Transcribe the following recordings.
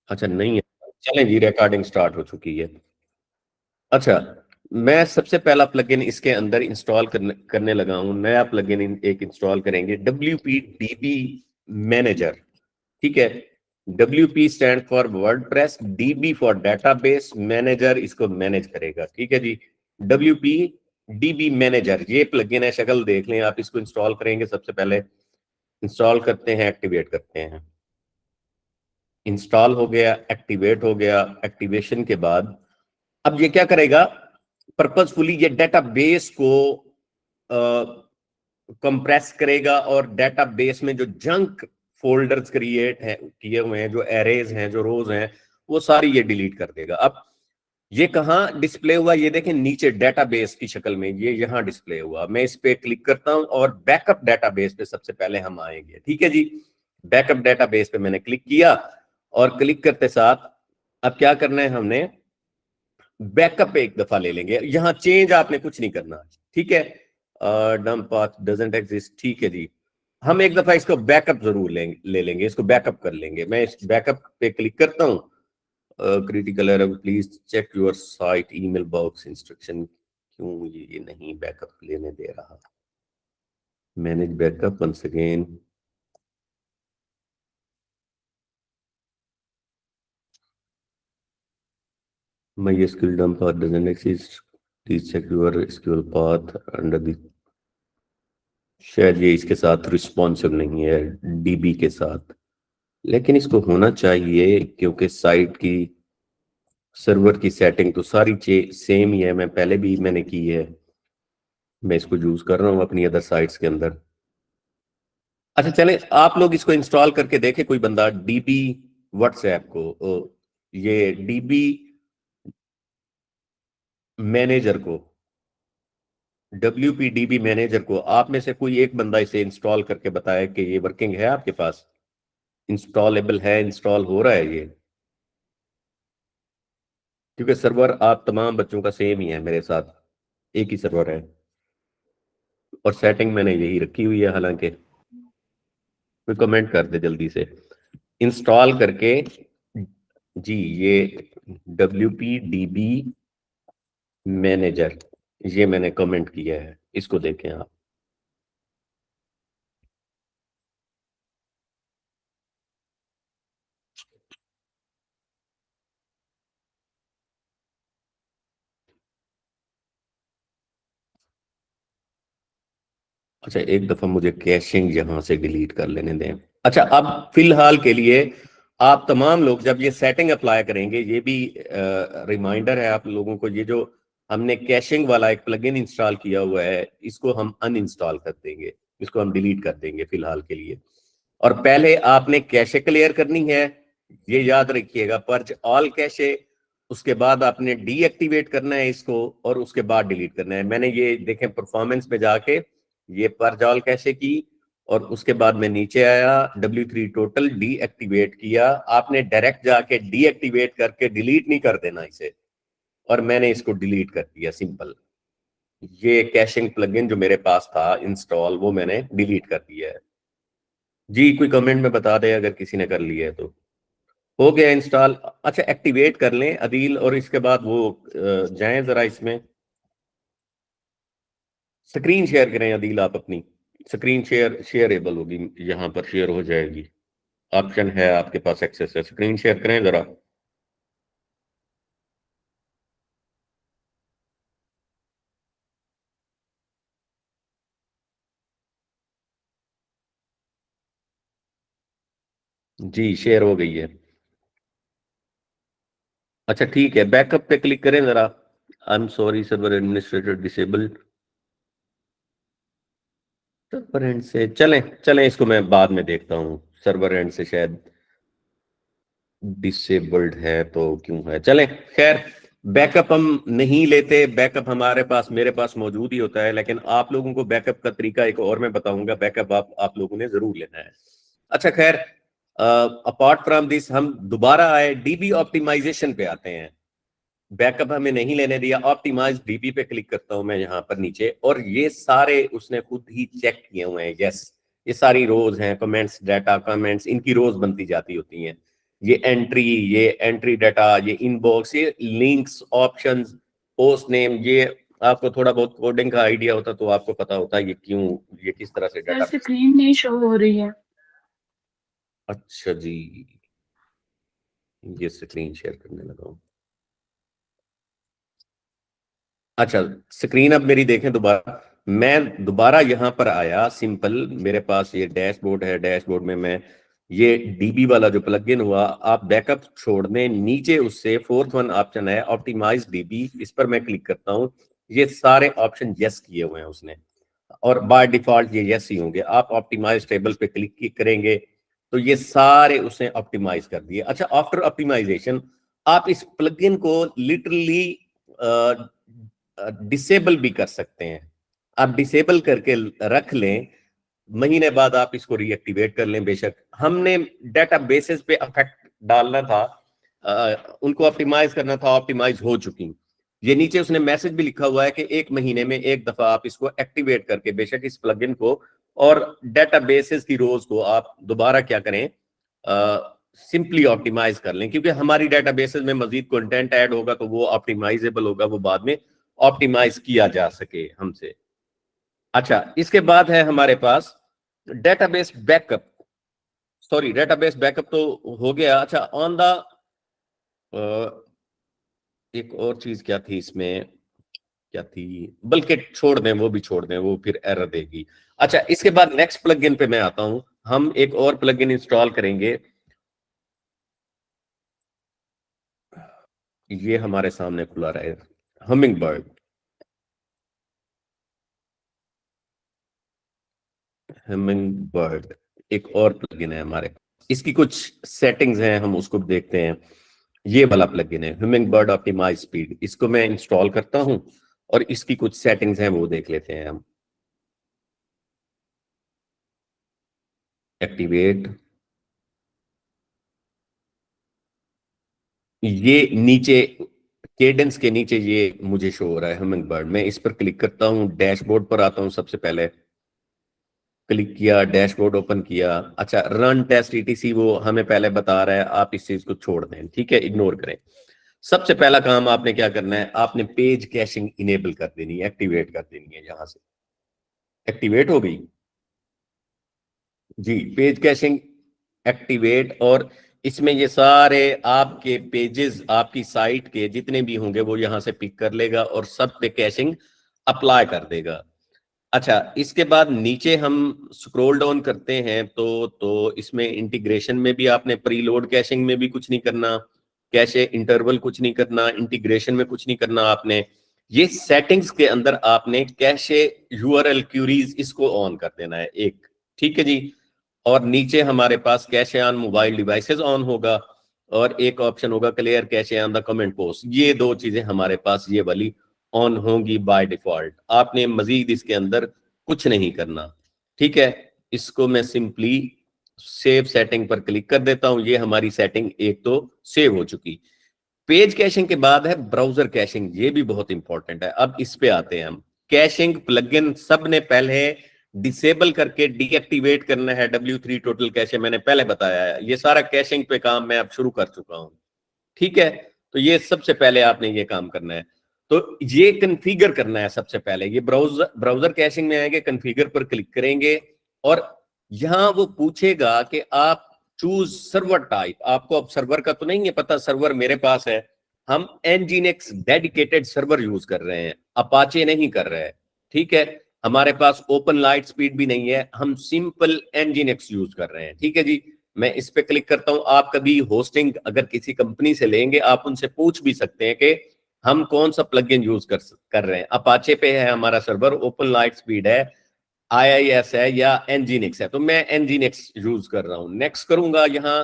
अच्छा नहीं है, चलें जी, रिकॉर्डिंग स्टार्ट हो चुकी है। अच्छा, मैं सबसे पहला प्लगइन इसके अंदर इंस्टॉल करने लगा हूं। नया प्लगइन एक इंस्टॉल करेंगे, WP मैनेजर। ठीक है, WP stand for WordPress, DB for database, manager इसको मैनेज करेगा। ठीक है जी, WP मैनेजर ये प्लगइन है, शक्ल देख लें आप। इसको इंस्टॉल करेंगे, सबसे पहले इंस्टॉल करते हैं, एक्टिवेट करते हैं। इंस्टॉल हो गया, एक्टिवेट हो गया। एक्टिवेशन के बाद अब ये क्या करेगा, पर्पसफुली ये डेटाबेस को कंप्रेस करेगा और डेटाबेस में जो जंक फोल्डर्स क्रिएट है किए हुए हैं, जो एरेज हैं, जो रोज हैं, वो सारी ये डिलीट कर देगा। अब ये कहाँ डिस्प्ले हुआ, ये देखें नीचे डेटाबेस की शक्ल में, ये यहाँ डिस्प्ले हुआ। मैं इस पे क्लिक करता हूं और बैकअप डेटाबेस पे सबसे पहले हम आएंगे। ठीक है जी, बैकअप डेटाबेस पे मैंने क्लिक किया और क्लिक करते साथ अब क्या करना है, हमने बैकअप एक दफा ले लेंगे। यहां चेंज आपने कुछ नहीं करना। ठीक है, डंप पाथ डजंट एग्जिस्ट। ठीक है जी, हम एक दफा इसको बैकअप जरूर ले लेंगे, इसको बैकअप कर लेंगे। मैं इस बैकअप पे क्लिक करता हूँ। Critical error, please check your site email box instruction. क्यों ये नहीं बैकअप लेने दे रहा? Manage backup once again. MySQL dump path doesn't exist. Please check your SQL path under the। शायद ये इसके साथ रिस्पॉन्सिव नहीं है, DB के साथ, लेकिन इसको होना चाहिए क्योंकि साइट की सर्वर की सेटिंग तो सारी सेम ही है। मैं पहले भी मैंने की है, मैं इसको यूज कर रहा हूँ अपनी अदर साइट्स के अंदर। अच्छा चले, आप लोग इसको इंस्टॉल करके देखें, कोई बंदा DB व्हाट्सएप को, ये DB मैनेजर को, WP DB मैनेजर को आप में से कोई एक बंदा इसे इंस्टॉल करके बताया कि ये वर्किंग है आपके पास, इंस्टॉलेबल है, इंस्टॉल हो रहा है ये। क्योंकि सर्वर आप तमाम बच्चों का सेम ही है, मेरे साथ एक ही सर्वर है और सेटिंग मैंने यही रखी हुई है। हालांकि कोई कमेंट कर दे जल्दी से, इंस्टॉल करके जी। ये WP DB मैनेजर, ये मैंने कमेंट किया है, इसको देखें आप। अच्छा, एक दफा मुझे कैशिंग यहां से डिलीट कर लेने दें। अच्छा, अब फिलहाल के लिए आप तमाम लोग जब ये सेटिंग अप्लाई करेंगे, ये भी रिमाइंडर है आप लोगों को, ये जो हमने कैशिंग वाला एक प्लगइन इंस्टॉल किया हुआ है, इसको हम अनइंस्टॉल कर देंगे, इसको हम डिलीट कर देंगे फिलहाल के लिए। और पहले आपने कैशे क्लियर करनी है, ये याद रखिएगा, पर्ज ऑल कैशे। उसके बाद आपने डीएक्टिवेट करना है इसको और उसके बाद डिलीट करना है। मैंने ये देखें परफॉर्मेंस में जाके ये पर्ज ऑल कैशे की और उसके बाद मैं नीचे आया, W3 टोटल डीएक्टिवेट किया। आपने डायरेक्ट जाके डीएक्टिवेट करके डिलीट नहीं कर देना इसे, और मैंने इसको डिलीट कर दिया सिंपल। ये कैशिंग प्लगइन जो मेरे पास था इंस्टॉल, वो मैंने डिलीट कर दिया है जी। कोई कमेंट में बता दे अगर किसी ने कर लिया है तो। हो गया इंस्टॉल। अच्छा, एक्टिवेट कर लें अदील, और इसके बाद वो जाएं जरा इसमें, स्क्रीन शेयर करें अदील। आप अपनी स्क्रीन शेयरेबल होगी, यहाँ पर शेयर हो जाएगी, ऑप्शन है आपके पास, एक्सेस है। स्क्रीन शेयर करें जरा। जी शेयर हो गई है। अच्छा ठीक है, बैकअप पे क्लिक करें जरा। I am sorry server administrator disabled. Server and से चलें चलें, इसको मैं बाद में देखता हूँ, सर्वर एंड से शायद डिसेबल्ड है तो क्यों है, चलें खैर। बैकअप हम नहीं लेते, बैकअप हमारे पास, मेरे पास मौजूद ही होता है, लेकिन आप लोगों को बैकअप का तरीका एक और मैं बताऊंगा, बैकअप आप लोगों ने जरूर लेना है। अच्छा खैर, अपार्ट फ्रॉम दिस हम दोबारा आए, DB ऑप्टिमाइजेशन पे आते हैं। बैकअप हमें नहीं लेने दिया, ऑप्टिमाइज DB पे क्लिक करता हूं मैं यहाँ पर नीचे, और ये सारे उसने खुद ही चेक किए हुए हैं। यस, ये सारी रोज हैं, कमेंट्स, डाटा, कमेंट्स, इनकी रोज बनती जाती होती हैं। ये एंट्री डाटा, ये इनबॉक्स, ये लिंक्स, ऑप्शंस, पोस्ट नेम, ये आपको थोड़ा बहुत कोडिंग का आइडिया होता तो आपको पता होता ये क्यों, ये किस तरह से डाटा। स्क्रीन नहीं शो हो रही है। अच्छा जी, ये स्क्रीन शेयर करने लगा हूं। अच्छा, स्क्रीन अब मेरी देखें दोबारा, मैं दोबारा यहां पर आया, सिंपल मेरे पास ये डैशबोर्ड है, डैशबोर्ड में मैं ये डीबी वाला जो प्लगइन हुआ, आप बैकअप छोड़ दें, नीचे उससे फोर्थ वन ऑप्शन है ऑप्टिमाइज डीबी, इस पर मैं क्लिक करता हूं, ये सारे ऑप्शन यस किए हुए हैं उसने, और बाय डिफॉल्ट ये यस ही होंगे। आप ऑप्टिमाइज टेबल पे क्लिक करेंगे तो ये सारे उसने ऑप्टिमाइज कर दिए। अच्छा, आफ्टर ऑप्टिमाइजेशन आप इस प्लगइन को लिटरली डिसेबल भी कर सकते हैं। आप डिसेबल करके रख लें, महीने बाद आप इसको रीएक्टिवेट कर लें। बेशक हमने डाटा बेसिस पे अफेक्ट डालना था, उनको ऑप्टिमाइज करना था, ऑप्टिमाइज हो चुकी। ये नीचे उसने मैसेज भी लिखा हुआ है कि 1 महीने में एक दफा आप इसको एक्टिवेट करके बेशक इस प्लगइन को और डाटा बेसिस की रोज को आप दोबारा क्या करें, सिंपली ऑप्टिमाइज कर लें, क्योंकि हमारी डाटा बेसिस में मजीद कंटेंट ऐड होगा तो वो ऑप्टिमाइजेबल होगा, वो बाद में ऑप्टिमाइज किया जा सके हमसे। अच्छा, इसके बाद है हमारे पास database backup. Sorry, database backup तो हो गया। अच्छा, ऑन द एक और चीज क्या थी इसमें, क्या थी, बल्कि छोड़ दें, वो भी छोड़ दें, वो फिर एरर देगी। अच्छा, इसके बाद नेक्स्ट प्लगइन पे मैं आता हूं, हम एक और प्लगइन इंस्टॉल करेंगे। ये हमारे सामने खुला रहे, हमिंग बर्ड। हमिंग बर्ड एक और प्लगइन है हमारे, इसकी कुछ सेटिंग्स हैं, हम उसको देखते हैं। ये वाला प्लगइन है हमिंग बर्ड ऑप्टिमाइज स्पीड, इसको मैं इंस्टॉल करता हूं और इसकी कुछ सेटिंग्स हैं वो देख लेते हैं हम। एक्टिवेट, ये नीचे केडेंस के नीचे ये मुझे शो हो रहा है हमिंग बर्ड, मैं इस पर क्लिक करता हूं, डैशबोर्ड पर आता हूं, सबसे पहले क्लिक किया, डैशबोर्ड ओपन किया। अच्छा, रन टेस्ट ईटीसी वो हमें पहले बता रहा है, आप इस चीज को छोड़ दें, ठीक है, इग्नोर करें। सबसे पहला काम आपने क्या करना है, आपने पेज कैशिंग इनेबल कर देनी है, एक्टिवेट कर देनी है। यहां से एक्टिवेट हो गई जी, पेज कैशिंग एक्टिवेट, और इसमें ये सारे आपके पेजेस, आपकी साइट के जितने भी होंगे वो यहां से पिक कर लेगा और सब पे कैशिंग अप्लाई कर देगा। अच्छा, इसके बाद नीचे हम स्क्रॉल डाउन करते हैं तो इसमें इंटीग्रेशन में भी आपने प्रीलोड कैशिंग में भी कुछ नहीं करना, कैशे इंटरवल कुछ नहीं करना, इंटीग्रेशन में कुछ नहीं करना आपने। ये सेटिंग्स के अंदर आपने कैशे यूआरएल क्यूरीज इसको ऑन कर देना है एक, ठीक है जी। और नीचे हमारे पास cache on mobile devices on होगा और एक ऑप्शन होगा clear cache on the comment post. ये दो चीजें हमारे पास ये वाली ऑन होंगी बाय डिफॉल्ट, आपने मजीद इसके अंदर कुछ नहीं करना, ठीक है। इसको मैं सिंपली सेव सेटिंग पर क्लिक कर देता हूं, ये हमारी सेटिंग एक तो सेव हो चुकी। पेज कैशिंग के बाद है ब्राउजर कैशिंग, ये भी बहुत इंपॉर्टेंट है। अब इस पे आते हैं हम। कैशिंग प्लगइन सब ने पहले डिसेबल करके डीएक्टिवेट करना है, W3 टोटल कैशे मैंने पहले बताया है, ये सारा कैशिंग पे काम मैं अब शुरू कर चुका हूं, ठीक है। तो ये सबसे पहले आपने ये काम करना है, तो ये कन्फिगर करना है सबसे पहले। ये ब्राउजर कैशिंग में आएंगे, कन्फिगर पर क्लिक करेंगे और यहां वो पूछेगा कि आप चूज सर्वर टाइप। आपको अब सर्वर का तो नहीं है पता, सर्वर मेरे पास है, हम एनजीनेक्स डेडिकेटेड सर्वर यूज कर रहे हैं, अपाचे नहीं कर रहे हैं, ठीक है। हमारे पास ओपन लाइट स्पीड भी नहीं है, हम सिंपल एनजीनेक्स यूज कर रहे हैं, ठीक है जी। मैं इस पे क्लिक करता हूं। आप कभी होस्टिंग अगर किसी कंपनी से लेंगे, आप उनसे पूछ भी सकते हैं कि हम कौन सा प्लगइन यूज कर रहे हैं। अपाचे पे है हमारा सर्वर, ओपन लाइट स्पीड है, IIS है या एनजीनिक्स है, तो मैं एनजीनिक्स यूज कर रहा हूं। नेक्स्ट करूंगा, यहाँ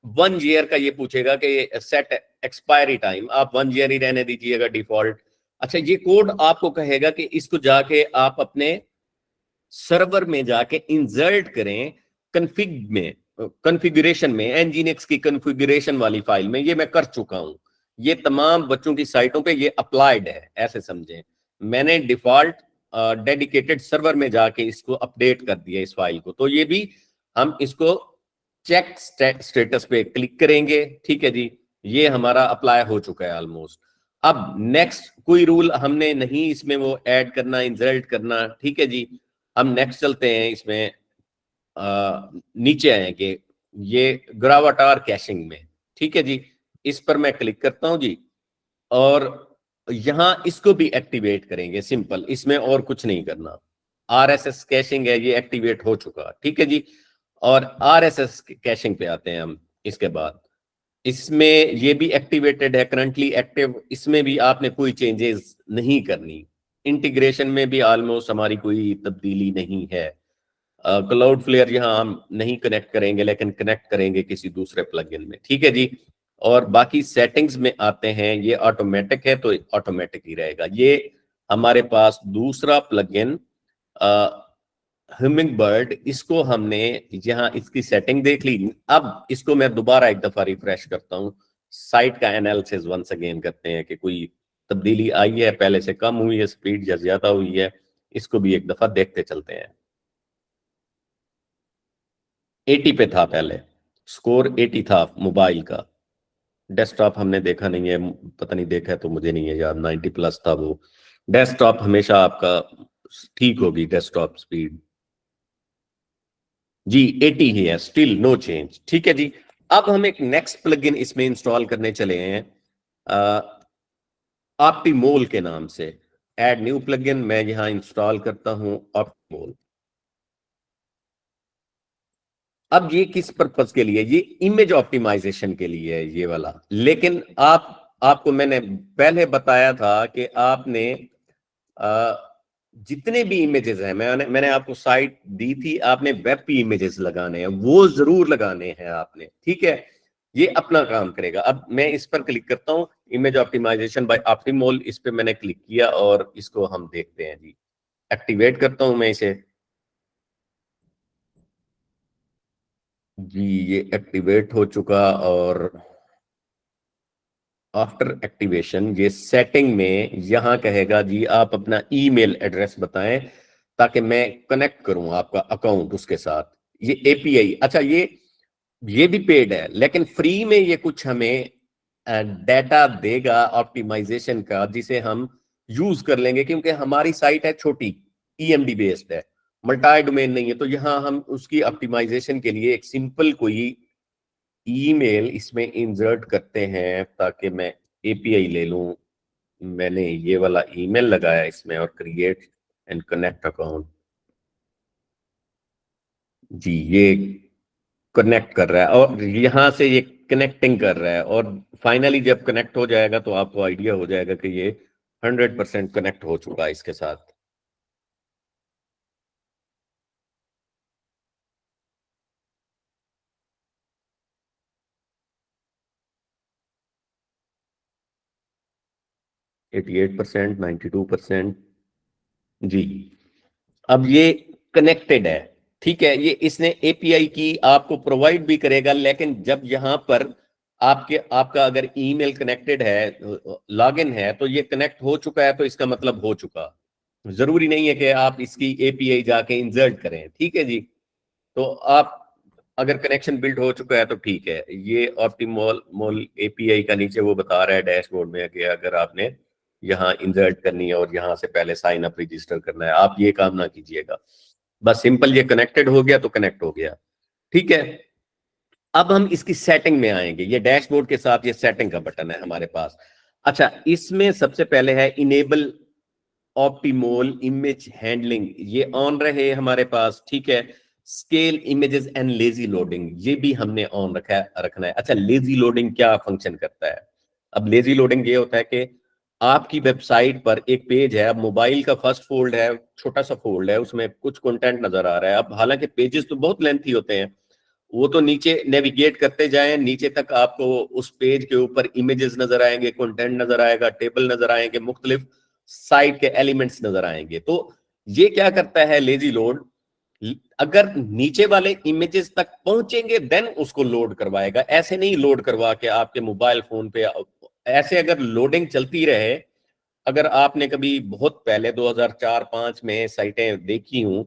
1 ईयर का ये पूछेगा कि सेट एक्सपायरी टाइम, आप 1 ईयर ही रहने दीजिएगा डिफॉल्ट। अच्छा, ये कोड आपको कहेगा कि इसको जाके आप अपने सर्वर में जाके इंसर्ट करें, कन्फिग में, कॉन्फ़िगरेशन में, एनजीनिक्स की कॉन्फ़िगरेशन वाली फाइल में। ये मैं कर चुका हूं, ये तमाम बच्चों की साइटों पे ये अप्लाइड है, ऐसे समझें। मैंने डिफॉल्ट डेडिकेटेड सर्वर में जाके इसको अपडेट कर दिया इस फाइल को, तो ये भी हम इसको चेक स्टेटस पे क्लिक करेंगे, ठीक है जी, ये हमारा अप्लाई हो चुका है ऑलमोस्ट। अब नेक्स्ट कोई रूल हमने नहीं इसमें वो ऐड करना, इंसर्ट करना, ठीक है जी। हम नेक्स्ट चलते हैं इसमें, नीचे आएंगे ये ग्रावाटार कैशिंग में, ठीक है जी, इस पर मैं क्लिक करता हूं जी, और यहां इसको भी एक्टिवेट करेंगे, सिंपल, इसमें और कुछ नहीं करना। आरएसएस कैशिंग है, ये एक्टिवेट हो चुका, ठीक है जी। और आरएसएस कैशिंग पे आते हैं हम इसके बाद, इसमें ये भी एक्टिवेटेड है, करंटली एक्टिव, इसमें भी आपने कोई चेंजेस नहीं करनी। इंटीग्रेशन में भी ऑलमोस्ट हमारी कोई तब्दीली नहीं है। क्लाउड फ्लेयर यहाँ हम नहीं कनेक्ट करेंगे, लेकिन कनेक्ट करेंगे किसी दूसरे प्लगइन में, ठीक है जी। और बाकी सेटिंग्स में आते हैं, ये ऑटोमेटिक है तो ऑटोमेटिक ही रहेगा। ये हमारे पास दूसरा प्लगइन हमिंग बर्ड, इसको हमने यहाँ इसकी सेटिंग देख ली। अब इसको मैं दोबारा एक दफा रिफ्रेश करता हूँ, साइट का एनालिसिस वंस अगेन करते हैं कि कोई तब्दीली आई है, पहले से कम हुई है स्पीड या ज्यादा हुई है, इसको भी एक दफा देखते चलते हैं। 80 पे था पहले, स्कोर 80 था मोबाइल का। डेस्कटॉप हमने देखा नहीं है, पता नहीं देखा है तो मुझे नहीं है याद, 90 प्लस था वो। डेस्कटॉप हमेशा आपका ठीक होगी डेस्कटॉप स्पीड जी, 80 ही है, स्टिल नो चेंज, ठीक है जी। अब हम एक नेक्स्ट प्लगइन इसमें इंस्टॉल करने चले हैं, ऑप्टिमोल के नाम से। ऐड न्यू प्लगइन, मैं यहां इंस्टॉल करता हूं ऑप्टिमोल। अब ये किस पर्पज के लिए, ये इमेज ऑप्टिमाइजेशन के लिए है ये वाला। लेकिन आपको मैंने पहले बताया था कि आपने जितने भी इमेजेस हैं, मैंने आपको साइट दी थी, आपने वेब पे इमेजेस लगाने हैं, वो जरूर लगाने हैं आपने, ठीक है। ये अपना काम करेगा। अब मैं इस पर क्लिक करता हूं, इमेज ऑप्टिमाइजेशन बाय ऑप्टिमोल, इस पे मैंने क्लिक किया और इसको हम देखते हैं जी। एक्टिवेट करता हूं मैं इसे जी, ये एक्टिवेट हो चुका। और आफ्टर एक्टिवेशन ये सेटिंग में यहां कहेगा जी आप अपना ईमेल एड्रेस बताएं ताकि मैं कनेक्ट करूं आपका अकाउंट उसके साथ। ये एपीआई, अच्छा ये भी पेड है, लेकिन फ्री में ये कुछ हमें डाटा देगा ऑप्टिमाइजेशन का, जिसे हम यूज कर लेंगे, क्योंकि हमारी साइट है छोटी, ईएमडी बेस्ड है, मल्टी डोमेन नहीं है। तो यहां हम उसकी ऑप्टिमाइजेशन के लिए एक सिंपल कोई ईमेल इसमें इंसर्ट करते हैं, ताकि मैं एपीआई ले लूं। मैंने ये वाला ईमेल लगाया इसमें और क्रिएट एंड कनेक्ट अकाउंट जी, ये कनेक्ट कर रहा है और यहां से ये कनेक्टिंग कर रहा है, और फाइनली जब कनेक्ट हो जाएगा तो आपको आइडिया हो जाएगा कि ये 100% कनेक्ट हो चुका है इसके साथ। 88%, 92% जी। अब ये कनेक्टेड है, ठीक है। ये इसने एपीआई की आपको प्रोवाइड भी करेगा, लेकिन जब यहां पर आपका अगर ईमेल कनेक्टेड है, लॉगिन है, तो ये कनेक्ट हो चुका है तो इसका मतलब हो चुका। जरूरी नहीं है कि आप इसकी एपीआई जाके इंसर्ट करें, ठीक है जी। तो आप अगर कनेक्शन बिल्ड हो चुका है तो ठीक है। ये ऑप्टिमोल मोल एपीआई का नीचे वो बता रहा है डैशबोर्ड में कि अगर आपने यहाँ इंसर्ट करनी है और यहाँ से पहले साइन अप रजिस्टर करना है, आप ये काम ना कीजिएगा। बस सिंपल ये कनेक्टेड हो गया तो कनेक्ट हो गया, ठीक है। अब हम इसकी सेटिंग में आएंगे, ये डैशबोर्ड के साथ ये सेटिंग का बटन है हमारे पास। अच्छा, इसमें सबसे पहले है इनेबल ऑप्टिमोल इमेज हैंडलिंग, ये ऑन रहे हमारे पास, ठीक है। Scale images and lazy loading, ये भी हमने ऑन रखना है। अच्छा, लेजी लोडिंग क्या फंक्शन करता है? अब लेजी लोडिंग ये होता है कि आपकी वेबसाइट पर एक पेज है, अब मोबाइल का फर्स्ट फोल्ड है, छोटा सा फोल्ड है, उसमें कुछ कंटेंट नजर आ रहा है। अब हालांकि पेजेस तो बहुत लेंथी होते हैं, वो तो नीचे नेविगेट करते जाएं, नीचे तक आपको उस पेज के ऊपर इमेजेस नजर आएंगे, कंटेंट नजर आएगा, टेबल नजर आएंगे, मुख्तलिफ साइट के एलिमेंट्स नजर आएंगे। तो ये क्या करता है लेजी लोड, अगर नीचे वाले इमेजेस तक पहुंचेंगे देन उसको लोड करवाएगा, ऐसे नहीं लोड करवा के आपके मोबाइल फोन पे। ऐसे अगर लोडिंग चलती रहे, अगर आपने कभी बहुत पहले 2004-5 में साइटें देखी हूं,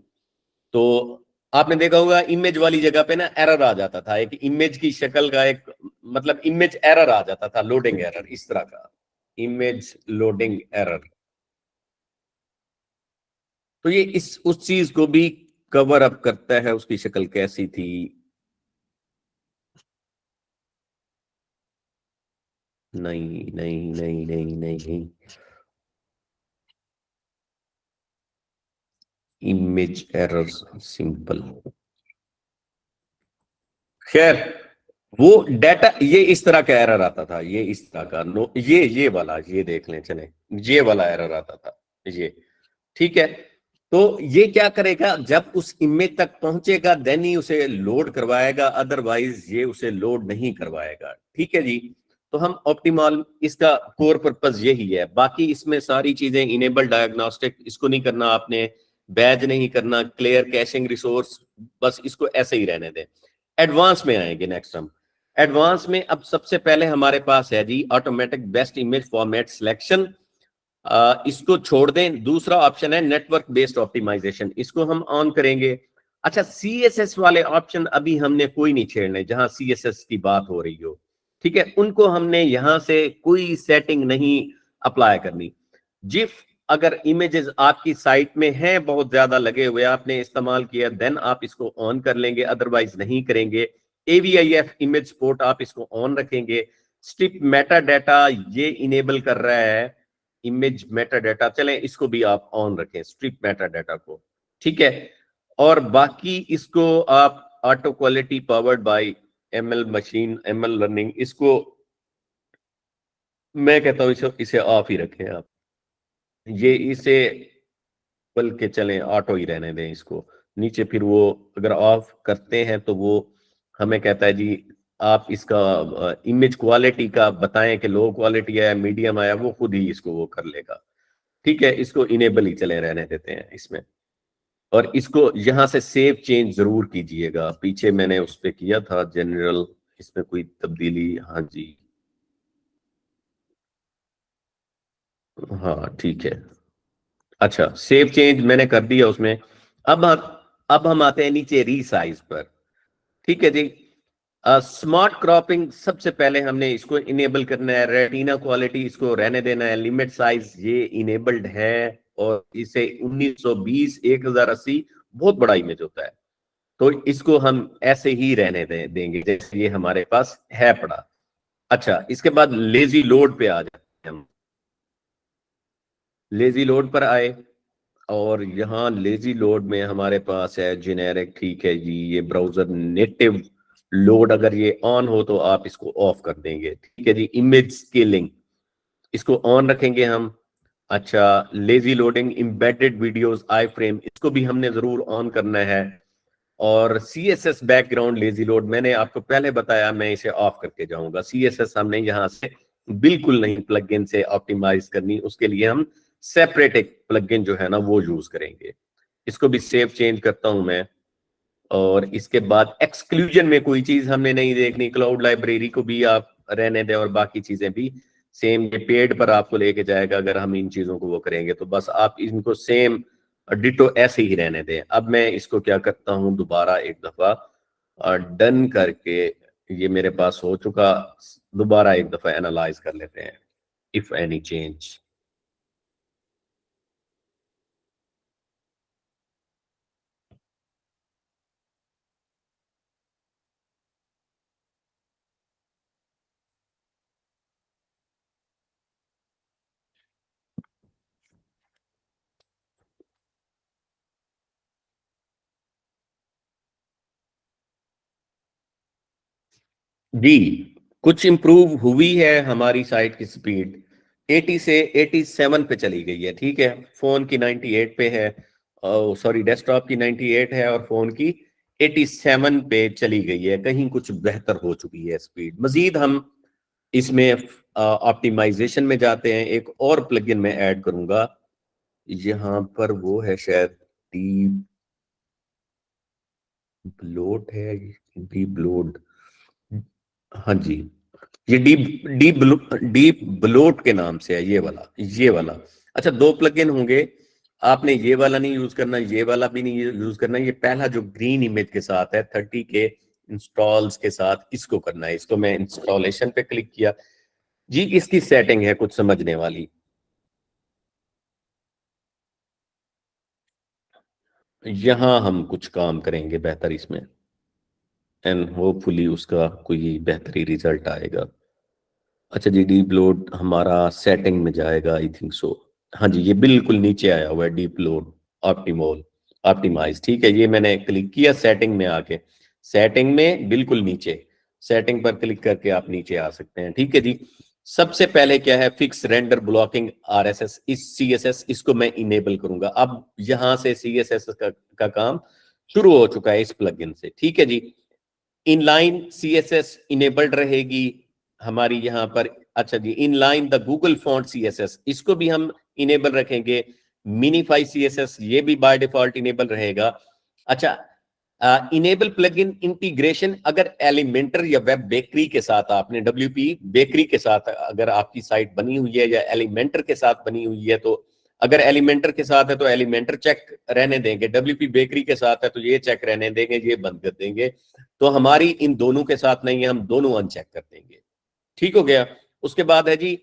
तो आपने देखा होगा इमेज वाली जगह पे ना एरर आ जाता था, एक इमेज की शक्ल का एक, मतलब इमेज एरर आ जाता था, लोडिंग एरर इस तरह का, इमेज लोडिंग एरर। तो ये इस उस चीज को भी कवर अप करता है, उसकी शक्ल कैसी थी। नहीं नहीं नहीं नहीं नहीं नहीं, इमेज एरर सिंपल। खैर, वो डाटा ये इस तरह का एरर आता था, ये इस तरह का, नो ये वाला, ये देख लें चले, ये वाला एरर आता था ये। ठीक है, तो ये क्या करेगा, जब उस इमेज तक पहुंचेगा देन ही उसे लोड करवाएगा, अदरवाइज ये उसे लोड नहीं करवाएगा। ठीक है जी। तो हम ऑप्टिमल, इसका कोर पर्पस यही है, बाकी इसमें सारी चीजें इनेबल डायग्नोस्टिक, इसको नहीं करना आपने, बैज नहीं करना, क्लियर कैशिंग रिसोर्स, बस इसको ऐसे ही रहने दें। एडवांस में आएंगे नेक्स्ट हम। एडवांस में अब सबसे पहले हमारे पास है जी automatic best image format selection. इसको छोड़ दें, दूसरा ऑप्शन है नेटवर्क बेस्ड ऑप्टिमाइजेशन, इसको हम ऑन करेंगे। अच्छा, सीएसएस वाले ऑप्शन अभी हमने कोई नहीं छेड़ने, जहां सीएसएस की बात हो रही हो। ठीक है, उनको हमने यहां से कोई सेटिंग नहीं अप्लाई करनी। जिफ अगर इमेजेस आपकी साइट में हैं, बहुत ज्यादा लगे हुए, आपने इस्तेमाल किया, देन आप इसको ऑन कर लेंगे, अदरवाइज नहीं करेंगे। एवीआईएफ इमेज सपोर्ट आप इसको ऑन रखेंगे। स्ट्रिप मेटा डाटा ये इनेबल कर रहा है, इमेज मेटा डाटा, चलें इसको भी आप ऑन रखें, स्ट्रिप मेटा डाटा को। ठीक है, और बाकी इसको आप auto quality powered by ML machine, ML learning, इसको मैं कहता हूं इसे ऑफ ही रखें आप, ये इसे, बल्कि चलें ऑटो ही रहने दें इसको। नीचे फिर वो अगर ऑफ करते हैं तो वो हमें कहता है जी आप इसका इमेज क्वालिटी का बताएं कि लो क्वालिटी है, मीडियम आया, वो खुद ही इसको वो कर लेगा। ठीक है, इसको इनेबल ही चले रहने देते हैं इसमें। और इसको यहां से सेव चेंज जरूर कीजिएगा, पीछे मैंने उस पर किया था जनरल, इसमें कोई तब्दीली, हाँ जी, हाँ ठीक है। अच्छा, सेव चेंज मैंने कर दिया उसमें। अब हम आते हैं नीचे रीसाइज पर। ठीक है जी। स्मार्ट क्रॉपिंग सबसे पहले हमने इसको इनेबल करना है, रेटिना क्वालिटी इसको रहने देना है, लिमिट साइज ये इनेबल्ड है, और इसे 1920 1080 बहुत बड़ा इमेज होता है, तो इसको हम ऐसे ही रहने देंगे जैसे ये हमारे पास है पड़ा। अच्छा, इसके बाद लेजी लोड पे आ जाते हैं हम। लेजी लोड पर आए, और यहाँ लेजी लोड में हमारे पास है जेनेरिक। ठीक है जी, ये ब्राउजर नेटिव लोड, अगर ये ऑन हो तो आप इसको ऑफ कर देंगे। ठीक है जी, इमेज स्केलिंग इसको ऑन रखेंगे हम। अच्छा, lazy loading embedded videos iframe, इसको भी हमने जरूर ऑन करना है। और C S S background lazy load मैंने आपको पहले बताया, मैं इसे ऑफ करके जाऊंगा। सी एस एस हमने यहाँ से बिल्कुल नहीं प्लगइन से ऑप्टिमाइज करनी, उसके लिए हम सेपरेट एक प्लगइन जो है ना वो यूज करेंगे। इसको भी सेव चेंज करता हूं मैं। और इसके बाद एक्सक्लूजन में कोई चीज हमने नहीं देखनी, क्लाउड लाइब्रेरी को भी आप रहने दें, और बाकी चीजें भी सेम, ये पेड पर आपको लेके जाएगा अगर हम इन चीजों को वो करेंगे, तो बस आप इनको सेम डिटो ऐसे ही रहने दें। अब मैं इसको क्या करता हूं, दोबारा एक दफा डन करके, ये मेरे पास हो चुका, दोबारा एक दफा एनालाइज कर लेते हैं, इफ एनी चेंज। जी, कुछ इंप्रूव हुई है हमारी साइट की स्पीड, 80 से 87 पे चली गई है। ठीक है, फोन की 98 पे है, सॉरी डेस्कटॉप की 98 है, और फोन की 87 पे चली गई है, कहीं कुछ बेहतर हो चुकी है स्पीड। मजीद हम इसमें ऑप्टिमाइजेशन में जाते हैं, एक और प्लगइन में ऐड करूंगा, यहाँ पर वो है शायद डीप ब्लोट है, डीप ब्लोट, हाँ जी, ये डीप ब्लोट के नाम से है, ये वाला, ये वाला। अच्छा, दो प्लगइन होंगे, आपने ये वाला नहीं यूज करना, ये वाला भी नहीं यूज करना, ये पहला जो ग्रीन इमेज के साथ है 30 के इंस्टॉल्स के साथ, इसको करना है। इसको मैं इंस्टॉलेशन पे क्लिक किया जी। इसकी सेटिंग है कुछ समझने वाली। यहां हम कुछ काम करेंगे बेहतर इसमें, एंड होपफुली उसका कोई बेहतरी रिजल्ट आएगा। अच्छा जी, डीप लोड हमारा सेटिंग में जाएगा, आई थिंक सो। हाँ जी, ये बिल्कुल नीचे आया हुआ है, डीप लोड ऑप्टिमोल ऑप्टिमाइज। ठीक है, ये मैंने क्लिक किया सेटिंग में आके, सेटिंग में बिल्कुल नीचे, सेटिंग पर क्लिक करके आप नीचे आ सकते हैं। ठीक है जी। सबसे पहले क्या है, फिक्स रेंडर ब्लॉकिंग आरएसएस, इस सीएसएस इसको मैं इनेबल करूंगा। अब यहां से सीएसएस का काम शुरू हो चुका है इस प्लगइन से। ठीक है जी। इनलाइन सीएसएस इनेबल्ड रहेगी हमारी यहाँ पर। अच्छा जी, inline the Google font CSS, इसको भी हम इनेबल रखेंगे। मिनीफाई सीएसएस ये भी बाय डिफॉल्ट इनेबल रहेगा। अच्छा, इनेबल प्लगइन इंटीग्रेशन, अगर एलिमेंटर या वेब बेकरी के साथ आपने, डब्ल्यूपी बेकरी के साथ अगर आपकी साइट बनी हुई है या एलिमेंटर के साथ बनी हुई है, तो अगर एलिमेंटर के साथ है तो एलिमेंटर चेक रहने देंगे, डब्ल्यूपी बेकरी के साथ है तो ये चेक रहने देंगे, ये बंद कर देंगे। तो हमारी इन दोनों के साथ नहीं है, हम दोनों अनचेक कर देंगे। ठीक हो गया। उसके बाद है जी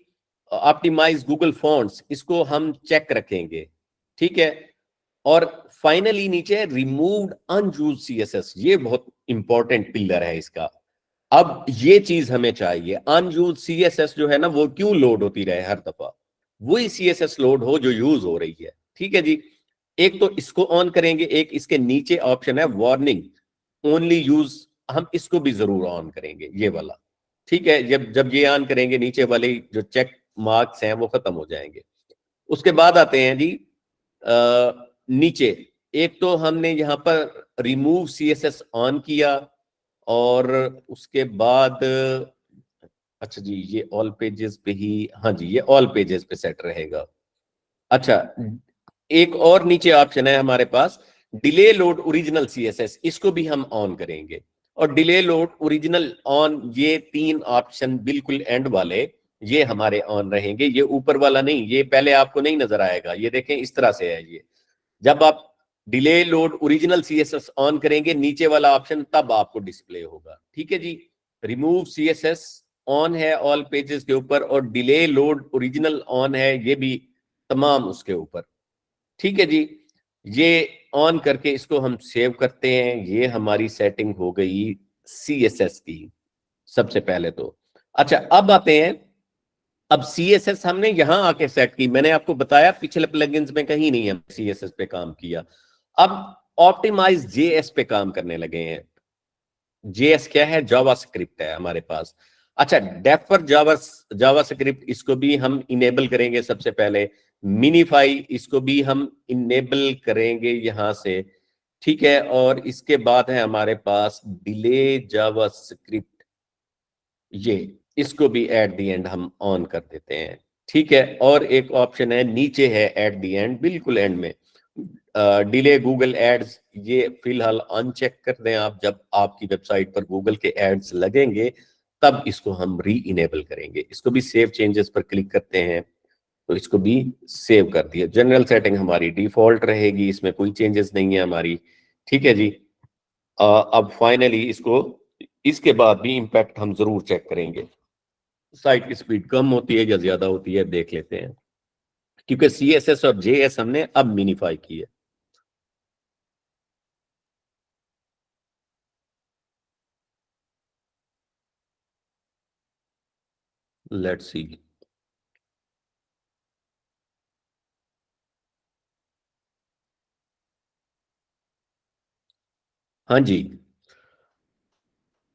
ऑप्टिमाइज गूगल फॉन्ट्स, इसको हम चेक रखेंगे। ठीक है। और फाइनली नीचे रिमूव्ड अनयूज्ड सीएसएस, ये बहुत इंपॉर्टेंट पिलर है इसका। अब ये चीज हमें चाहिए, अनयूज्ड सीएसएस जो है ना, वो क्यों लोड होती रहे हर दफा, वही सीएसएस लोड हो जो यूज हो रही है। ठीक है जी। एक तो इसको ऑन करेंगे, एक इसके नीचे ऑप्शन है वार्निंग ओनली यूज, हम इसको भी जरूर ऑन करेंगे, ये वाला। ठीक है, जब जब ये ऑन करेंगे नीचे वाले जो चेक मार्क्स हैं वो खत्म हो जाएंगे। उसके बाद आते हैं जी नीचे, एक तो हमने यहाँ पर रिमूव सीएसएस ऑन किया, और उसके बाद अच्छा जी, ये ऑल पेजेस पे ही, हाँ जी, ये ऑल पेजेस पे सेट रहेगा। अच्छा, एक और नीचे ऑप्शन है हमारे पास, डिले लोड ओरिजिनल सीएसएस, इसको भी हम ऑन करेंगे। और डिले लोड ओरिजिनल ऑन, ये तीन ऑप्शन बिल्कुल एंड वाले, ये हमारे ऑन रहेंगे। ये ऊपर वाला नहीं, ये पहले आपको नहीं नजर आएगा, ये देखें इस तरह से है ये। जब आप delay load original CSS on करेंगे, नीचे वाला ऑप्शन तब आपको डिस्प्ले होगा। ठीक है जी। रिमूव सीएसएस ऑन है ऑल पेजेस के ऊपर, और डिले लोड ओरिजिनल ऑन है, ये भी तमाम उसके ऊपर। ठीक है जी। ये ऑन करके इसको हम सेव करते हैं। ये हमारी सेटिंग हो गई सीएसएस की सबसे पहले तो। अच्छा, अब आते हैं, अब सीएसएस हमने यहां आके सेट की, मैंने आपको बताया पिछले प्लगइन्स में कहीं नहीं हम सीएसएस पे काम किया। अब ऑप्टिमाइज जेएस पे काम करने लगे हैं। जेएस क्या है, जावा स्क्रिप्ट है हमारे पास। अच्छा, डेफर जावा जावा स्क्रिप्ट, इसको भी हम इनेबल करेंगे सबसे पहले। मिनीफाई, इसको भी हम इनेबल करेंगे यहां से। ठीक है, और इसके बाद है हमारे पास डिले जावा स्क्रिप्ट, ये इसको भी एट द एंड हम ऑन कर देते हैं। ठीक है, और एक ऑप्शन है नीचे है एट द एंड, बिल्कुल एंड में, डिले गूगल एड्स, ये फिलहाल अनचेक कर दें आप। जब आपकी वेबसाइट पर गूगल के एड्स लगेंगे तब इसको हम री इनेबल करेंगे। इसको भी सेव चेंजेस पर क्लिक करते हैं तो इसको भी सेव कर दिया। जनरल सेटिंग हमारी डिफॉल्ट रहेगी, इसमें कोई चेंजेस नहीं है हमारी। ठीक है जी। अब फाइनली इसको, इसके बाद भी इम्पैक्ट हम जरूर चेक करेंगे, साइट की स्पीड कम होती है या ज्यादा होती है, देख लेते हैं। क्योंकि सीएसएस और जेएस हमने अब मिनीफाई की है। Let's see. हाँ जी,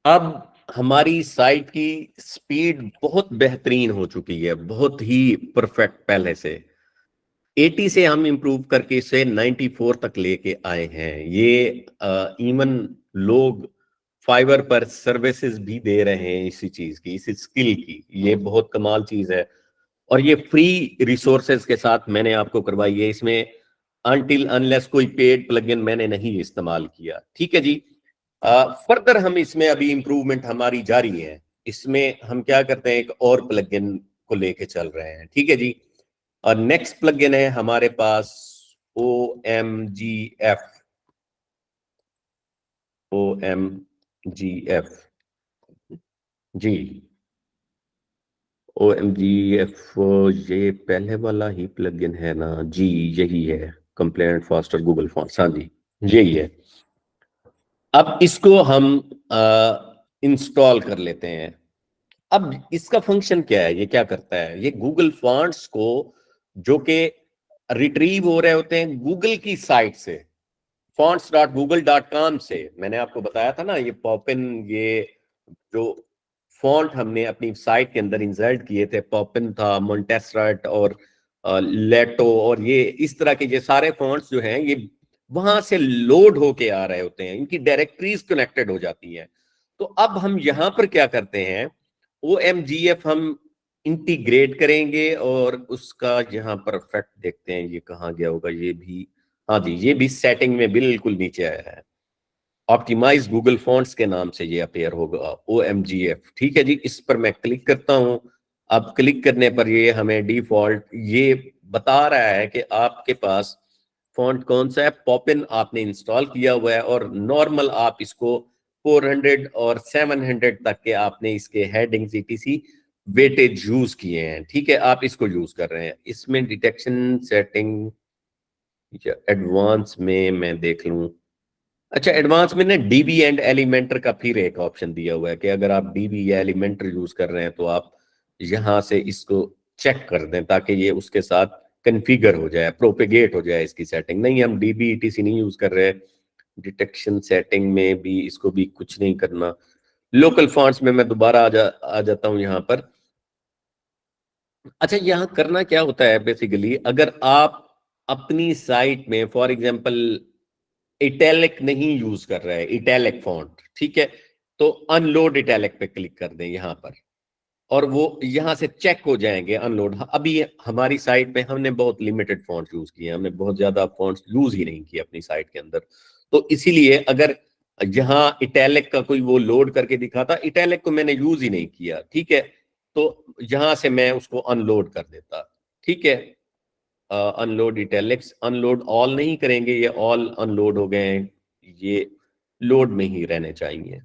अब हमारी साइट की स्पीड बहुत बेहतरीन हो चुकी है, बहुत ही परफेक्ट। पहले से 80 से हम इंप्रूव करके इसे 94 तक लेके आए हैं। ये इवन लोग फाइवर पर सर्विसेज भी दे रहे हैं इसी चीज की, इसी स्किल की। ये बहुत कमाल चीज है। और ये फ्री रिसोर्सेज के साथ मैंने आपको करवाई है। इसमें अनटिल अनलेस कोई पेड प्लगइन मैंने नहीं इस्तेमाल किया। ठीक है जी। फर्दर हम इसमें अभी इंप्रूवमेंट हमारी जारी है। इसमें हम क्या करते हैं, एक और प्लगइन को लेके चल रहे हैं। ठीक है जी। और नेक्स्ट प्लगइन है हमारे पास OMGF, OMGF जी, OMGF ये पहले वाला ही प्लगइन है ना जी, यही है, कंप्लेंट फास्टर गूगल फॉन्ट्स, हाँ जी यही है। अब इसको हम इंस्टॉल कर लेते हैं। अब इसका फंक्शन क्या है, ये क्या करता है, ये गूगल फॉन्ट्स को जो कि रिट्रीव हो रहे होते हैं गूगल की साइट से, fonts.google.com से, मैंने आपको बताया था ना, ये पॉपिन, ये जो फॉन्ट हमने अपनी साइट के अंदर इंसर्ट किए थे, पॉपिन था, मोंटेसरट और लेटो, और ये इस तरह के ये सारे फॉन्ट्स जो हैं ये वहां से लोड होके आ रहे होते हैं, इनकी डायरेक्टरीज कनेक्टेड हो जाती हैं। तो अब हम यहां पर क्या करते हैं, OMGF हम इंटीग्रेट करेंगे, और उसका यहाँ पर इफेक्ट देखते हैं, ये कहाँ गया होगा, ये भी, हाँ जी ये भी सेटिंग में बिल्कुल नीचे आया है, ऑप्टिमाइज गूगल फॉन्ट्स के नाम से ये अपेयर होगा, OMGF। ठीक है जी, इस पर मैं क्लिक करता हूं। अब क्लिक करने पर ये हमें डिफॉल्ट ये बता रहा है कि आपके पास फॉन्ट कौन सा है, पॉपिन आपने इंस्टॉल किया हुआ है, और नॉर्मल आप इसको 400 और 700 तक के आपने इसके हेडिंग्स ETC वेटेज यूज किए हैं। ठीक है, आप इसको यूज कर रहे हैं। इसमें डिटेक्शन सेटिंग या एडवांस में मैं देख लूं, अच्छा एडवांस में ना डीबी एंड एलिमेंटर का फिर एक ऑप्शन दिया हुआ है कि अगर आप डीबी या एलिमेंटर यूज कर रहे हैं तो आप यहां से इसको चेक कर दें ताकि ये उसके साथ कन्फिगर हो जाए, प्रोपेगेट हो जाए इसकी सेटिंग। नहीं, हम डीबी ETC नहीं यूज कर रहे। डिटेक्शन सेटिंग में भी इसको भी कुछ नहीं करना। लोकल फॉन्ट्स में मैं दोबारा आ जाता हूं यहाँ पर। अच्छा, यहाँ करना क्या होता है बेसिकली, अगर आप अपनी साइट में फॉर एग्जांपल इटैलिक नहीं यूज कर रहा है, इटैलिक फॉन्ट, ठीक है, तो अनलोड इटैलिक पे क्लिक कर दें यहाँ पर, और वो यहां से चेक हो जाएंगे अनलोड। अभी हमारी साइट में हमने बहुत लिमिटेड फॉन्ट यूज किए हैं, हमने बहुत ज्यादा फॉन्ट्स यूज ही नहीं किए अपनी साइट के अंदर, तो इसीलिए अगर यहाँ इटैलिक का कोई वो लोड करके दिखाता, इटैलिक को मैंने यूज ही नहीं किया, ठीक है, तो यहां से मैं उसको अनलोड कर देता। ठीक है, अनलोड इटैलिक्स, अनलोड ऑल नहीं करेंगे, ये ऑल अनलोड हो गए हैं, ये लोड में ही रहने चाहिए।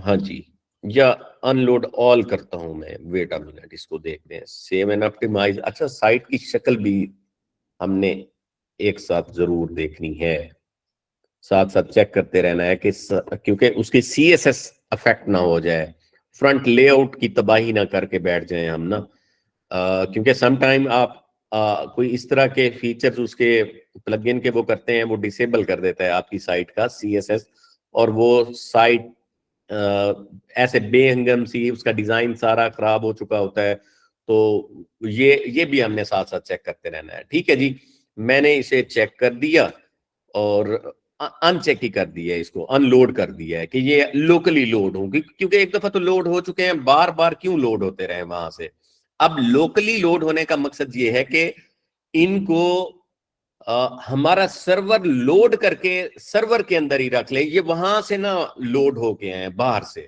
हाँ जी, या अनलोड ऑल करता हूं मैं, वेट अ मिनट, इसको देखते हैं, सेव एंड ऑप्टिमाइज। अच्छा, साइट की शक्ल भी हमने एक साथ जरूर देखनी है, साथ साथ चेक करते रहना है कि क्योंकि उसके CSS अफेक्ट ना हो जाए, फ्रंट लेआउट की तबाही ना करके बैठ जाए हम ना। क्योंकि समटाइम आप कोई इस तरह के फीचर्स उसके प्लगइन के वो करते हैं, वो डिसेबल कर देता है आपकी साइट का CSS, और वो साइट ऐसे बेहंगम सी, उसका डिजाइन सारा खराब हो चुका होता है। तो ये भी हमने साथ साथ चेक करते रहना है। ठीक है जी, मैंने इसे चेक कर दिया और अनचेक ही कर दिया है, इसको अनलोड कर दिया है कि ये लोकली लोड हो, क्योंकि एक दफा तो लोड हो चुके हैं, बार बार क्यों लोड होते रहे वहां से। अब लोकली लोड होने का मकसद ये है कि इनको हमारा सर्वर लोड करके सर्वर के अंदर ही रख ले, ये वहां से ना लोड होके आए बाहर से,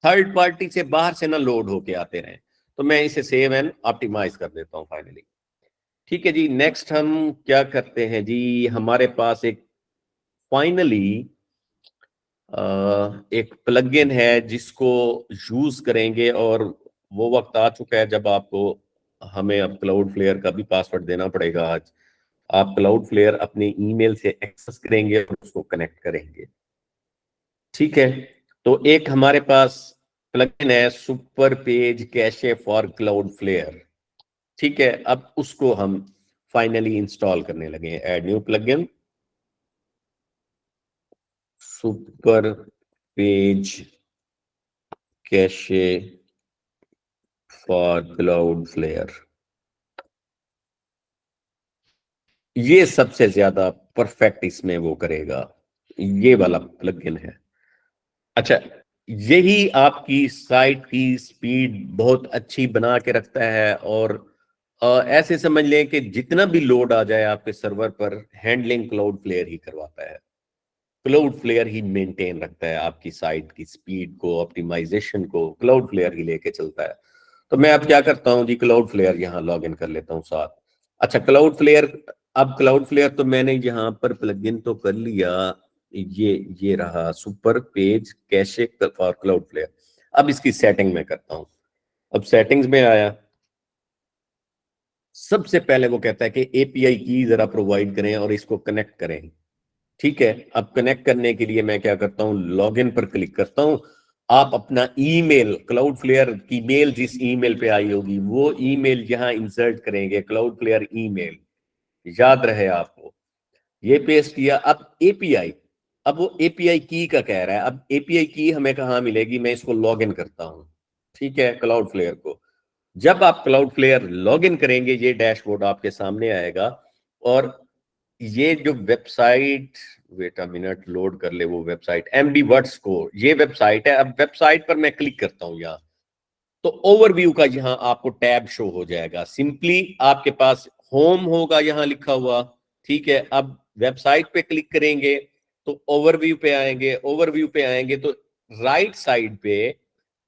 थर्ड पार्टी से बाहर से ना लोड होके आते रहे। तो मैं इसे सेव एंड ऑप्टिमाइज कर देता हूं फाइनली। ठीक है जी, नेक्स्ट हम क्या करते हैं जी, हमारे पास एक फाइनली एक प्लगइन है जिसको यूज करेंगे, और वो वक्त आ चुका है जब आपको हमें अब क्लाउड फ्लेयर का भी पासवर्ड देना पड़ेगा। आज आप क्लाउड फ्लेयर अपने ईमेल से एक्सेस करेंगे और उसको कनेक्ट करेंगे। ठीक है, तो एक हमारे पास प्लगइन है, super page cache for Cloudflare. ठीक है, अब उसको हम फाइनली इंस्टॉल करने लगे हैं। Add new plugin, super page cache for Cloudflare, ये सबसे ज्यादा परफेक्ट इसमें वो करेगा, ये वाला प्लगइन है। अच्छा, यही आपकी साइट की स्पीड बहुत अच्छी बना के रखता है, और ऐसे समझ लें कि जितना भी लोड आ जाए आपके सर्वर पर, हैंडलिंग क्लाउड फ्लेयर ही करवाता है, क्लाउड फ्लेयर ही मेंटेन रखता है आपकी साइट की स्पीड को, ऑप्टिमाइजेशन को क्लाउड फ्लेयर ही लेके चलता है। तो मैं अब क्या करता हूं जी, क्लाउड फ्लेयर यहाँ लॉग इन कर लेता हूँ साथ। अच्छा, क्लाउड फ्लेयर अब क्लाउड फ्लेयर तो मैंने यहाँ पर प्लगइन तो कर लिया, ये रहा super page cache for Cloudflare. अब इसकी सेटिंग में करता हूँ। अब सेटिंग्स में आया, सबसे पहले वो कहता है कि एपीआई की जरा प्रोवाइड करें और इसको कनेक्ट करें। ठीक है, अब कनेक्ट करने के लिए मैं क्या करता हूं, लॉगिन पर क्लिक करता हूं। आप अपना ईमेल, क्लाउड फ्लेयर की मेल जिस ईमेल पे आई होगी वो ईमेल यहां इंसर्ट करेंगे, क्लाउड फ्लेयर ईमेल, याद रहे आपको। ये पेस्ट किया। अब एपीआई, अब वो एपीआई की का कह रहा है। अब एपीआई की हमें कहां मिलेगी, मैं इसको लॉगिन करता हूं। ठीक है, क्लाउड फ्लेयर को जब आप क्लाउड फ्लेयर लॉगिन करेंगे ये डैशबोर्ड आपके सामने आएगा। और ये जो website, wait a minute load कर ले वो वेबसाइट, एमडी वर्ड्स को, ये वेबसाइट है। अब वेबसाइट पर मैं क्लिक करता हूं यहाँ, तो ओवरव्यू का यहाँ आपको टैब शो हो जाएगा। सिंपली आपके पास होम होगा यहाँ लिखा हुआ। ठीक है, अब वेबसाइट पे क्लिक करेंगे तो ओवरव्यू पे आएंगे। ओवरव्यू पे आएंगे तो राइट साइड पे